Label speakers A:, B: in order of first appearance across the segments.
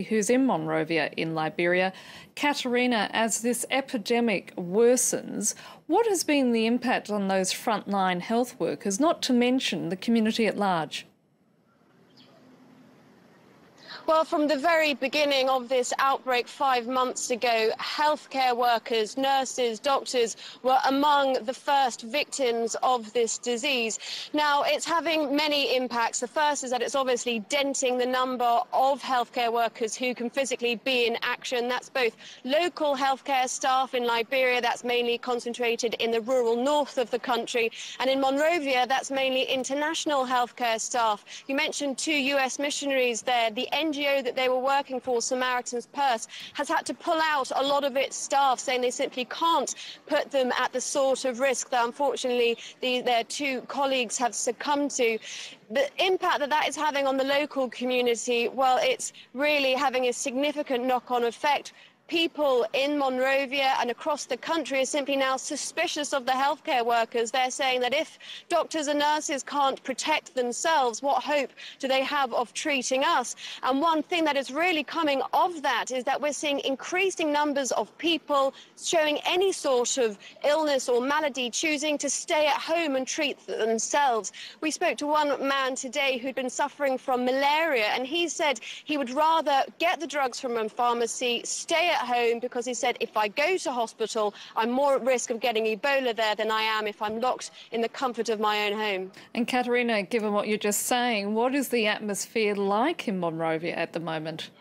A: who's in Monrovia in Liberia. Katerina, as this epidemic worsens, what has been the impact on those frontline health workers, not to mention the community at large?
B: Well, from the very beginning of this outbreak 5 months ago, healthcare workers, nurses, doctors were among the first victims of this disease. Now, it's having many impacts. The first is that it's obviously denting the number of healthcare workers who can physically be in action. That's both local healthcare staff in Liberia, that's mainly concentrated in the rural north of the country, and in Monrovia, that's mainly international healthcare staff. You mentioned 2 US missionaries there. The NGO that they were working for, Samaritan's Purse, has had to pull out a lot of its staff, saying they simply can't put them at the sort of risk that unfortunately their 2 colleagues have succumbed to. The impact that that is having on the local community, well, it's really having a significant knock-on effect. People in Monrovia and across the country are simply now suspicious of the healthcare workers. They're saying that if doctors and nurses can't protect themselves, what hope do they have of treating us? And one thing that is really coming of that is that we're seeing increasing numbers of people showing any sort of illness or malady, choosing to stay at home and treat themselves. We spoke to one man today who'd been suffering from malaria, and he said he would rather get the drugs from a pharmacy, stay at home, because he said, if I go to hospital, I'm more at risk of getting Ebola there than I am if I'm locked in the comfort of my own home.
A: And Katerina, given what you're just saying, what is the atmosphere like in Monrovia at the moment?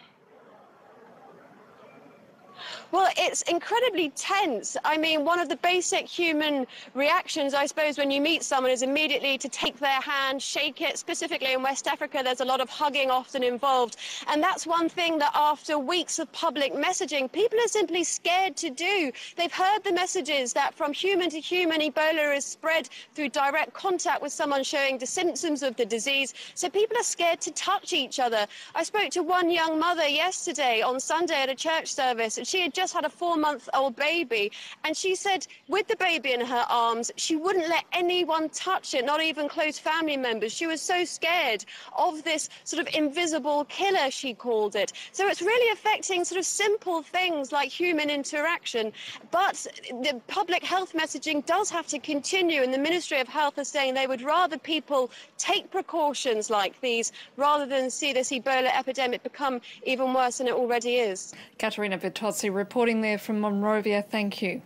B: Well, it's incredibly tense. I mean, one of the basic human reactions, I suppose, when you meet someone is immediately to take their hand, shake it. Specifically in West Africa, there's a lot of hugging often involved. And that's one thing that after weeks of public messaging, people are simply scared to do. They've heard the messages that from human to human, Ebola is spread through direct contact with someone showing the symptoms of the disease. So people are scared to touch each other. I spoke to one young mother yesterday on Sunday at a church service, and she had just had a 4-month-old baby, and she said with the baby in her arms she wouldn't let anyone touch it, not even close family members. She was so scared of this sort of invisible killer, she called it. So it's really affecting sort of simple things like human interaction, but the public health messaging does have to continue, and the Ministry of Health is saying they would rather people take precautions like these rather than see this Ebola epidemic become even worse than it already is.
A: Katerina Vitozzi reporting there from Monrovia. Thank you.